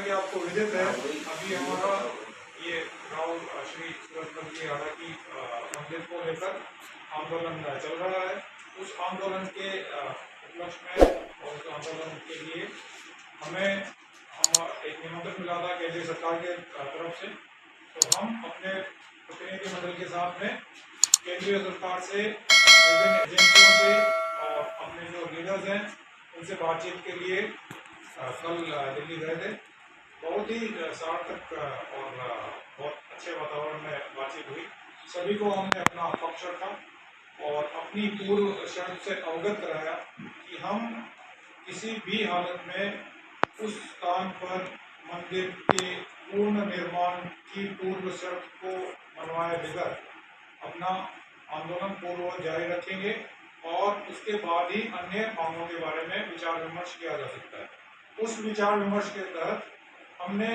कि आपको विदित है, अभी हमारा ये गाँव श्री सूरजमल की आड़ा की मंदिर को लेकर आंदोलन चल रहा है। उस आंदोलन के उपलक्ष्य में और उस आंदोलन के लिए हमें एक निमंत्रण मिला था केंद्रीय सरकार के तरफ से। तो हम अपने प्रतिनिधिमंडल के साथ में केंद्रीय सरकार से, विभिन्न एजेंसियों से और अपने जो लीडर्स हैं उनसे बातचीत के लिए कल दिल्ली गए थे। बहुत ही सार्थक और बहुत अच्छे वातावरण में बातचीत हुई। सभी को हमने अपना पक्ष रखा और अपनी पूर्व शर्त से अवगत कराया कि हम किसी भी हालत में उस स्थान पर मंदिर के पूर्ण निर्माण की पूर्व शर्त को मनवाए बगैर अपना आंदोलन पूर्ववत जारी रखेंगे और उसके बाद ही अन्य मांगों के बारे में विचार विमर्श किया जा सकता है। उस विचार विमर्श के तहत हमने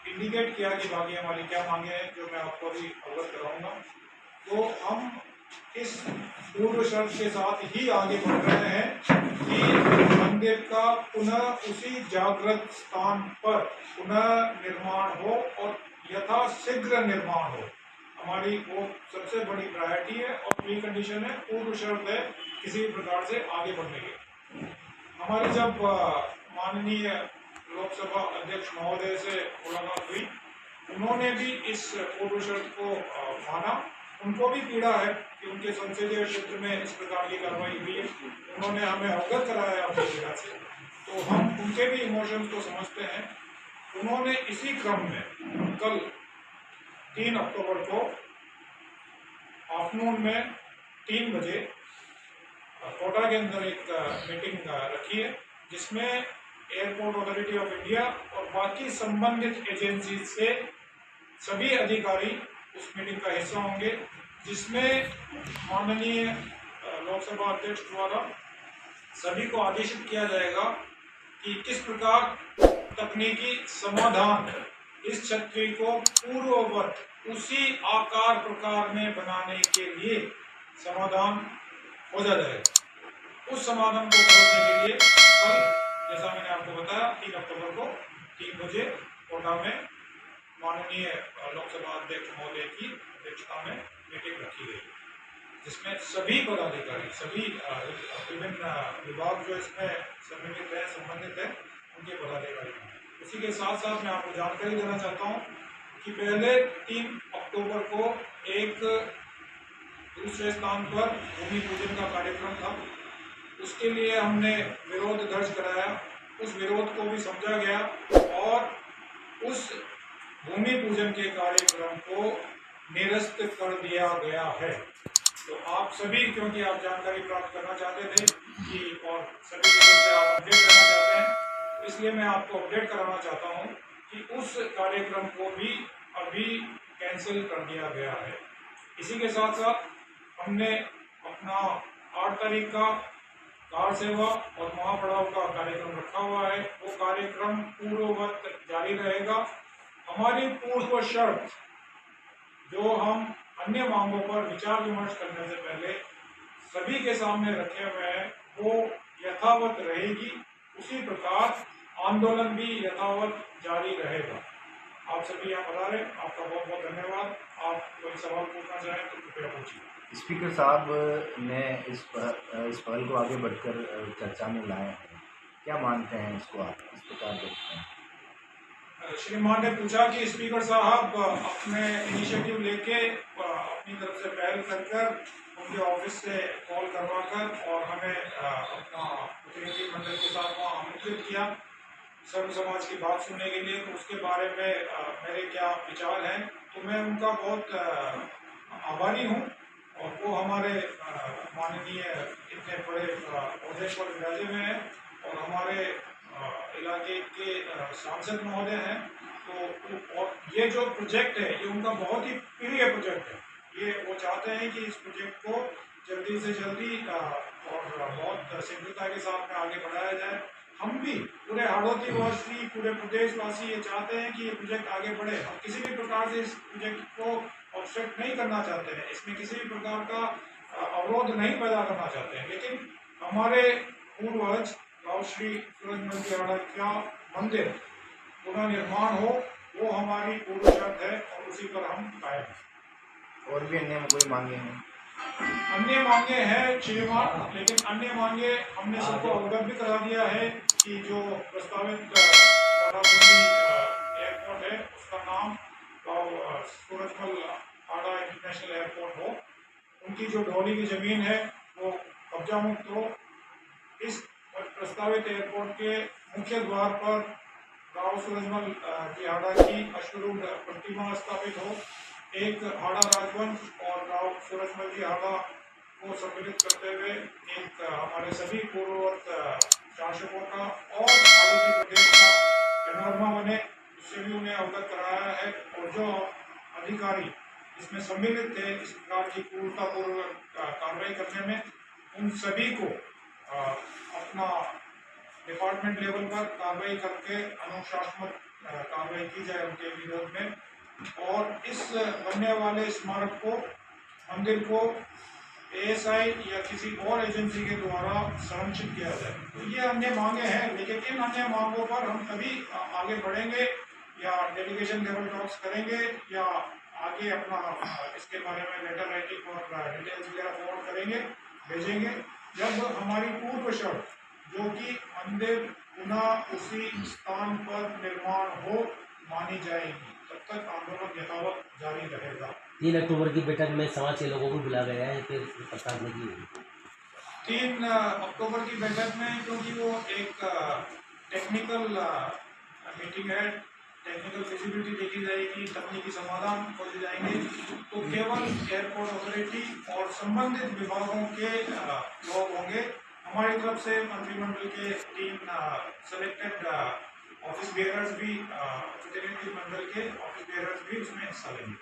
इंडिकेट किया कि बाकी हमारी क्या मांगे हैं, जो मैं आपको अभी अवगत कराऊंगा। तो हम इस पूर्व शर्त के साथ ही आगे बढ़ रहे हैं कि मंदिर का पुनः उसी जागृत स्थान पर पुनः निर्माण हो और यथाशीघ्र निर्माण हो। हमारी वो सबसे बड़ी प्रायोरिटी है और प्री कंडीशन है, पूर्व शर्त है किसी भी प्रकार से आगे बढ़ने की। हमारी जब माननीय लोकसभा अध्यक्ष महोदय से मुलाकात हुई, उन्होंने भी इस पूर्व शर्त को माना। उनको भी पीड़ा है कि उनके संसदीय क्षेत्र में इस प्रकार की कार्रवाई हुई है। उन्होंने हमें अवगत कराया अपनी पीड़ा से, तो हम उनके भी इमोशंस को समझते हैं। उन्होंने इसी क्रम में कल 3 अक्टूबर को आफ्टरनून में 3 बजे कोटा के अंदर एक मीटिंग रखी है, जिसमें एयरपोर्ट अथॉरिटी ऑफ इंडिया और बाकी संबंधित एजेंसी से सभी अधिकारी उस मीटिंग का हिस्सा होंगे, जिसमें माननीय लोकसभा अध्यक्ष द्वारा सभी को आदेशित किया जाएगा कि किस प्रकार तकनीकी समाधान इस छतरी को पूर्ववत उसी आकार प्रकार में बनाने के लिए समाधान खोजा जाएगा। उस समाधान को खोजने के लिए कल, जैसा मैंने आपको बताया, 3 अक्टूबर को 3 बजे कोटा में माननीय लोकसभा अध्यक्ष महोदय की अध्यक्षता में मीटिंग रखी गई, जिसमें सभी पदाधिकारी, सभी विभिन्न विभाग जो इसमें सम्मिलित है, संबंधित है, उनके पदाधिकारी। इसी के साथ साथ मैं आपको जानकारी देना चाहता हूँ कि पहले 3 अक्टूबर को एक दूसरे स्थान पर भूमि पूजन का कार्यक्रम था। उसके लिए हमने विरोध दर्ज कराया। उस विरोध को भी समझा गया और उस भूमि पूजन के कार्यक्रम को निरस्त कर दिया गया है। तो आप सभी, क्योंकि आप जानकारी प्राप्त करना चाहते थे कि और सभी जगह से आप अपडेट करना चाहते हैं, इसलिए मैं आपको अपडेट कराना चाहता हूं कि उस कार्यक्रम को भी अभी कैंसिल कर दिया गया है। इसी के साथ साथ हमने अपना 8 तारीख का कार सेवा और महापड़ाव का कार्यक्रम रखा हुआ है। वो कार्यक्रम पूर्ववत जारी रहेगा। हमारी पूर्व शर्त जो हम अन्य मांगों पर विचार विमर्श करने से पहले सभी के सामने रखे हुए हैं, वो यथावत रहेगी। उसी प्रकार आंदोलन भी यथावत जारी रहेगा। आप सभी यहाँ बता रहे, आपका बहुत बहुत धन्यवाद। आप कोई सवाल पूछना चाहें तो कृपया पूछिए। स्पीकर साहब ने इस पहल को आगे बढ़कर चर्चा में लाए हैं, क्या मानते हैं इसको, आप इस प्रकार देखते हैं? श्रीमान ने पूछा कि स्पीकर साहब अपने इनिशिएटिव लेके अपनी तरफ से पहल कर उनके ऑफिस से कॉल करवाकर और हमें अपना प्रतिनिधि मंडल के साथ वहाँ आमंत्रित किया सर्व समाज की बात सुनने के लिए। तो उसके बारे में मेरे क्या विचार हैं, तो मैं उनका बहुत आभारी हूँ। और वो हमारे माननीय इतने बड़े अहदे पर विराजे हुए हैं और हमारे इलाके के सांसद महोदय हैं। तो और ये जो प्रोजेक्ट है, ये उनका बहुत ही प्रिय प्रोजेक्ट है। ये वो चाहते हैं कि इस प्रोजेक्ट को जल्दी से जल्दी और बहुत शीघ्रता के साथ में आगे बढ़ाया जाए। हम भी पूरे हाड़ौती वासी, पूरे प्रदेशवासी ये चाहते हैं कि ये प्रोजेक्ट आगे बढ़े। हम किसी भी प्रकार से इस प्रोजेक्ट को ऑब्स्ट्रक्ट नहीं करना चाहते हैं, इसमें किसी भी प्रकार का अवरोध नहीं पैदा करना चाहते हैं। लेकिन हमारे पूर्वज गाँव श्री सूरजमल की आड़ा का मंदिर, पुनः निर्माण हो, वो हमारी पूर्व शर्त है और उसी पर हम कायम हैं। और भी अन्य कोई मांगे हैं? अन्य मांगे हैं 6 मांग, लेकिन अन्य मांगे हमने सबको अवगत भी करा दिया है कि जो प्रस्तावित बाराबंकी एयरपोर्ट है उसका नाम सूरजमल हाड़ा इंटरनेशनल एयरपोर्ट हो, उनकी जो ढोली की जमीन है वो कब्जा मुक्त हो, इस प्रस्तावित एयरपोर्ट के मुख्य द्वार पर गांव सूरजमल की हाड़ा की अश्वरूढ़ प्रतिमा स्थापित हो, एक हाड़ा राजवंश और गांव सूरजमल की हाड़ा को सम्मिलित करते हुए एक हमारे सभी पूर्ववर्त शासकों का और आलोची प्रदेश का पैनोरमा बने, उससे भी उन्हें अवगत कराया है। और जो अधिकारी इसमें सम्मिलित थे इस प्रकार की क्रूरतापूर्वक कार्रवाई करने में, उन सभी को अपना डिपार्टमेंट लेवल पर कार्रवाई करके अनुशासनात्मक कार्रवाई की जाए उनके विरोध में। और इस बनने वाले स्मारक को, मंदिर को एएसआई या किसी और एजेंसी के द्वारा संरक्षित किया जाए। तो ये अन्य मांगे हैं, लेकिन इन अन्य मांगों पर हम कभी आगे बढ़ेंगे या डेलीगेशन लेवल टॉक्स करेंगे या आगे अपना इसके बारे में लेटर राइटिंग और डिटेल्स वगैरह फॉरवर्ड करेंगे, भेजेंगे, जब हमारी पूर्व शर्त जो कि मंदिर पुनः उसी स्थान पर निर्माण हो मानी जाएगी, तब तक आंदोलन यथावत जारी रहेगा। 3 अक्टूबर की बैठक में समाज के लोगों को बुला गया है, फिर प्रसाद नहीं होगी। 3 अक्टूबर की बैठक में, क्योंकि वो एक टेक्निकल मीटिंग है, टेक्निकल फिजिबिलिटी देखी जाएगी, तकनीकी समाधान खोजे जाएंगे, तो केवल एयरपोर्ट अथॉरिटी और संबंधित विभागों के लोग होंगे। हमारी तरफ से मंत्रिमंडल के 3 सेलेक्टेड ऑफिस बेयरर्स भी, प्रतिनिधि मंडल के ऑफिस बेयरर्स भी उसमें हिस्सा लेंगे।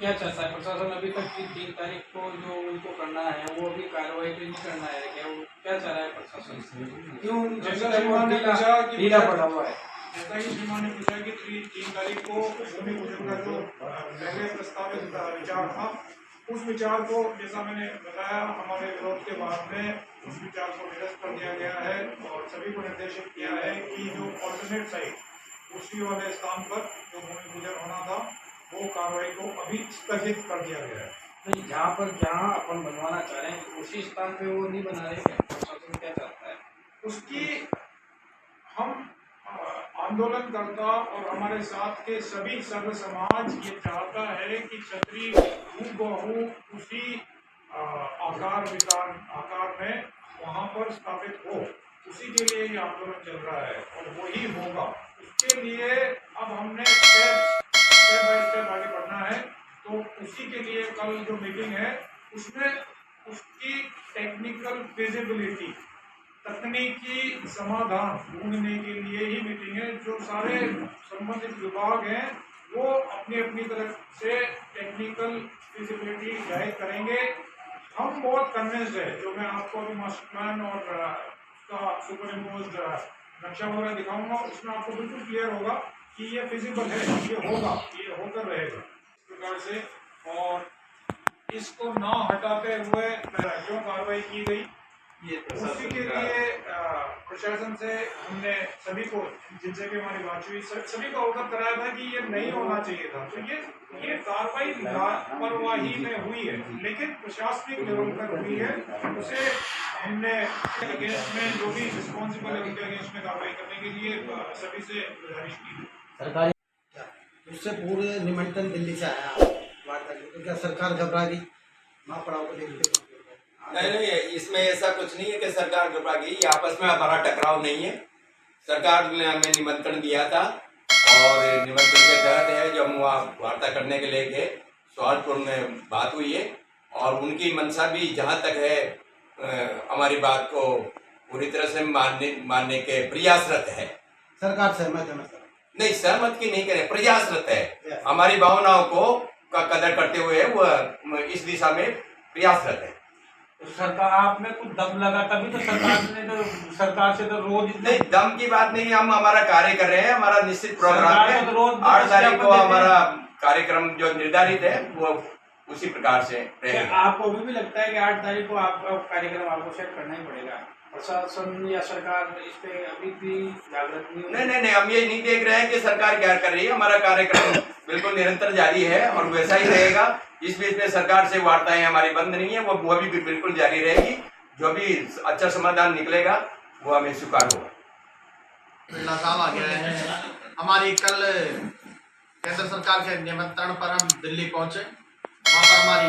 क्या चाहता है प्रशासन अभी तक की 3 तारीख को जो उनको करना है वो अभी कार्रवाई तो नहीं करना है क्या? वो क्या चाह रहा है प्रशासन से? क्यों जैसा श्रीमान ने पूछा कि ढीला पड़ा हुआ है? जैसा कि श्रीमान ने पूछा कि 3 तारीख को भूमि पूजन का जो पहले प्रस्तावित विचार था, उस विचार को, जैसा मैंने बताया, हमारे विरोध के बाद में उस विचार को निरस्त कर दिया गया है और सभी को निर्देशित किया है कि जो ऑल्टरनेट साइट उसी वाले स्थान पर जो भूमि पूजन होना था, वो कार्रवाई को अभी स्थगित कर दिया गया है। नहीं, जहाँ अपन बनवाना चाह रहे हैं उसी स्थान पे वो नहीं बना रहे क्या? प्रशासन क्या चाहता है? उसकी हम आंदोलनकर्ता और हमारे साथ के सभी सर्व समाज ये चाहता है कि छतरी हूबहू उसी आकार में वहाँ पर स्थापित हो, उसी के लिए ये आंदोलन चल रहा है और वही होगा। उसके लिए अब हमने स्टेप बाय स्टेप आगे बढ़ना है, तो उसी के लिए कल जो मीटिंग है उसमें उसकी टेक्निकल फिजिबिलिटी, तकनीकी समाधान ढूंढने के लिए ही मीटिंग है। जो सारे संबंधित विभाग हैं वो अपनी अपनी तरफ से टेक्निकल फिजिबिलिटी जाहिर करेंगे। हम बहुत कन्विंस्ड है, जो मैं आपको अभी मास्टर प्लान और उसका सुपर इम्पोज्ड नक्शा वगैरह दिखाऊंगा, उसमें आपको बिल्कुल क्लियर होगा कि ये फिजिबल है, ये होगा, ये होकर रहेगा इस प्रकार से। और इसको ना हटाते हुए जो कार्रवाई की गई, उसी के लिए प्रशासन से हमने सभी को, जिनसे भी हमारी बात हुई, सभी को अवगत कराया था कि ये नहीं होना चाहिए था। तो ये कार्रवाई लापरवाही में हुई है, लेकिन प्रशासनिक लेवल पर हुई है। उसे हमने अगेंस्ट में जो भी रिस्पॉन्सिबल है उनके अगेंस्ट में कार्रवाई करने के लिए सभी से गुजारिश की। सरकारी उससे पूरे निमंत्रण दिल्ली से आया वार्ता के लिए, तो क्या सरकार घबरा गई महापड़ाव को देखते? नहीं, इसमें ऐसा कुछ नहीं है कि सरकार घबरा गई। ये आपस में हमारा टकराव नहीं है। सरकार ने हमें निमंत्रण दिया था और निमंत्रण के तहत है जब हम वहाँ वार्ता करने के लिए गए, सोहागपुर में बात हुई है और उनकी मंशा भी जहाँ तक है हमारी बात को पूरी तरह से मानने के प्रयासरत है। सरकार सहमत है? मतलब नहीं, सहमत की नहीं करे, प्रयासरत है। हमारी भावनाओं को का कदर करते हुए वह इस दिशा में प्रयासरत है। सरकार आप में कुछ दम लगा तभी तो सरकार से तो रोज नहीं, दम की बात नहीं, हम हमारा कार्य कर रहे हैं, हमारा निश्चित प्रोग्राम है। तो रोज 8 तारीख को हमारा कार्यक्रम जो निर्धारित है वो उसी प्रकार से रहेगा। आपको अभी भी लगता है कि 8 तारीख को आपका कार्यक्रम आपको सेट करना ही पड़ेगा? प्रशासन या सरकार इस पे अभी भी जागृत नहीं हुई? नहीं, हम ये नहीं देख रहे हैं कि सरकार क्या कर रही है। हमारा कार्यक्रम बिल्कुल निरंतर जारी है और वैसा ही रहेगा। इस बीच में सरकार से वार्ताएं हमारी बंद नहीं है, वो भी बिल्कुल जारी रहेगी। जो भी अच्छा समाधान निकलेगा वो हमें स्वीकार होगा। बिरला साहब आ गया है। हमारी कल केंद्र सरकार के निमंत्रण पर हम दिल्ली पहुंचे। वहाँ पर हमारी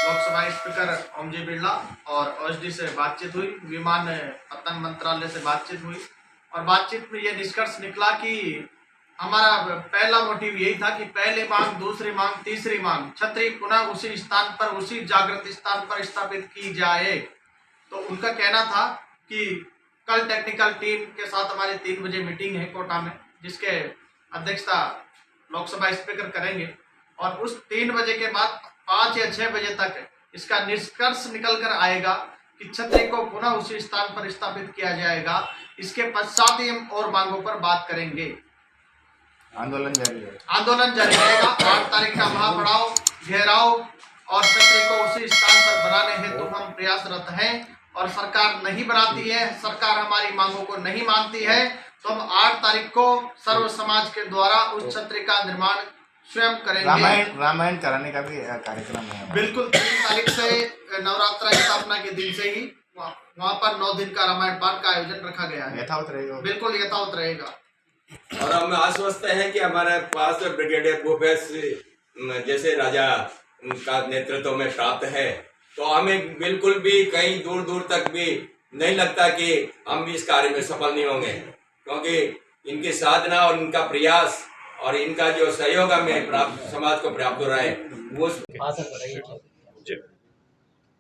लोकसभा स्पीकर ओम जी बिरला और ओएसडी से बातचीत हुई, विमानपत्तन मंत्रालय से बातचीत हुई और बातचीत में ये निष्कर्ष निकला कि हमारा पहला मोटिव यही था कि पहली मांग, दूसरी मांग, तीसरी मांग छतरी पुनः उसी स्थान पर, उसी जागृत स्थान पर स्थापित की जाए। तो उनका कहना था कि कल टेक्निकल टीम के साथ हमारी 3 बजे मीटिंग है कोटा में, जिसके अध्यक्षता लोकसभा स्पीकर करेंगे और उस 3 बजे के बाद 5 या 6 बजे तक इसका निष्कर्ष निकल कर आएगा कि छतरी को पुनः उसी स्थान पर स्थापित किया जाएगा। इसके पश्चात ही हम और मांगों पर बात करेंगे। आंदोलन जारी है। आंदोलन जारी रहेगा। 8 तारीख का महापड़ाव, घेराव और छतरी को उसी स्थान पर बनाने हेतु हम प्रयासरत हैं और सरकार नहीं बनाती है, सरकार हमारी मांगों को नहीं मानती है, तो हम 8 तारीख को सर्व समाज के द्वारा उस छतरी का निर्माण स्वयं करेंगे। रामायण कराने का भी कार्यक्रम है। बिल्कुल 3 तारीख से नवरात्रा स्थापना के दिन से ही वहाँ पर 9 दिन का रामायण पाठ का आयोजन रखा गया है। यथावत रहेगा। बिल्कुल यथावत रहेगा। और हम आश्वस्त हैं कि हमारे पास ब्रिगेडियर भूपेश जैसे राजा का नेतृत्व में प्राप्त है, तो हमें बिल्कुल भी कहीं दूर दूर तक भी नहीं लगता कि हम इस कार्य में सफल नहीं होंगे, क्योंकि इनकी साधना और इनका प्रयास और इनका जो सहयोग हमें प्राप्त, समाज को प्राप्त हो रहा है वो। हाँ सर बताइए।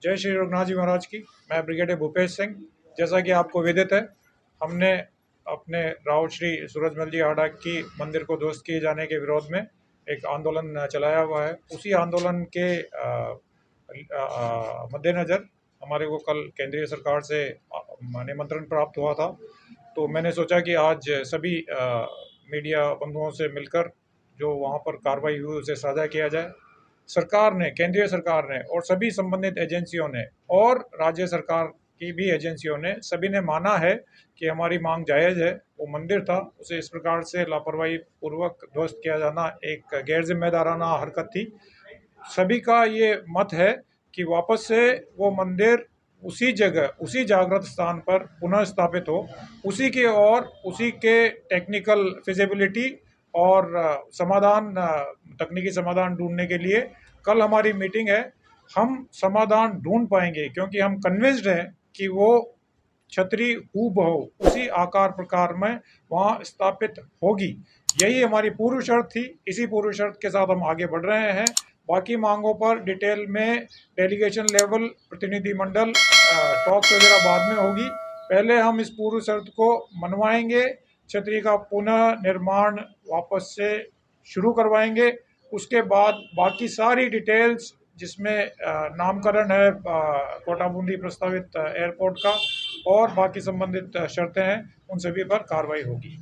जय श्री रघुनाथ जी महाराज की। मैं ब्रिगेडियर भूपेश सिंह। जैसा कि आपको विदित है, हमने अपने राव श्री सूरजमल जी हाड़ा की मंदिर को ध्वस्त किए जाने के विरोध में एक आंदोलन चलाया हुआ है। उसी आंदोलन के मद्देनज़र हमारे को कल केंद्रीय सरकार से निमंत्रण प्राप्त हुआ था, तो मैंने सोचा कि आज सभी मीडिया बंधुओं से मिलकर जो वहाँ पर कार्रवाई हुई उसे साझा किया जाए। सरकार ने, केंद्रीय सरकार ने और सभी संबंधित एजेंसियों ने और राज्य सरकार की भी एजेंसियों ने, सभी ने माना है कि हमारी मांग जायज़ है। वो मंदिर था, उसे इस प्रकार से लापरवाही पूर्वक ध्वस्त किया जाना एक गैर जिम्मेदाराना हरकत थी। सभी का ये मत है कि वापस से वो मंदिर उसी जगह, उसी जागृत स्थान पर पुनः स्थापित हो, उसी के और उसी के टेक्निकल फिजिबिलिटी और समाधान, तकनीकी समाधान ढूंढने के लिए कल हमारी मीटिंग है। हम समाधान ढूंढ पाएंगे क्योंकि हम कन्विंस्ड हैं कि वो छतरी हूबहू उसी आकार प्रकार में वहाँ स्थापित होगी। यही हमारी पूर्व शर्त थी। इसी पूर्व शर्त के साथ हम आगे बढ़ रहे हैं। बाकी मांगों पर डिटेल में डेलीगेशन लेवल, प्रतिनिधि मंडल टॉक्स वगैरह बाद में होगी। पहले हम इस पूर्व शर्त को मनवाएंगे, छतरी का पुनः निर्माण वापस से शुरू करवाएंगे। उसके बाद बाकी सारी डिटेल्स, जिसमें नामकरण है कोटा बूंदी प्रस्तावित एयरपोर्ट का और बाकी संबंधित शर्तें हैं, उन सभी पर कार्रवाई होगी।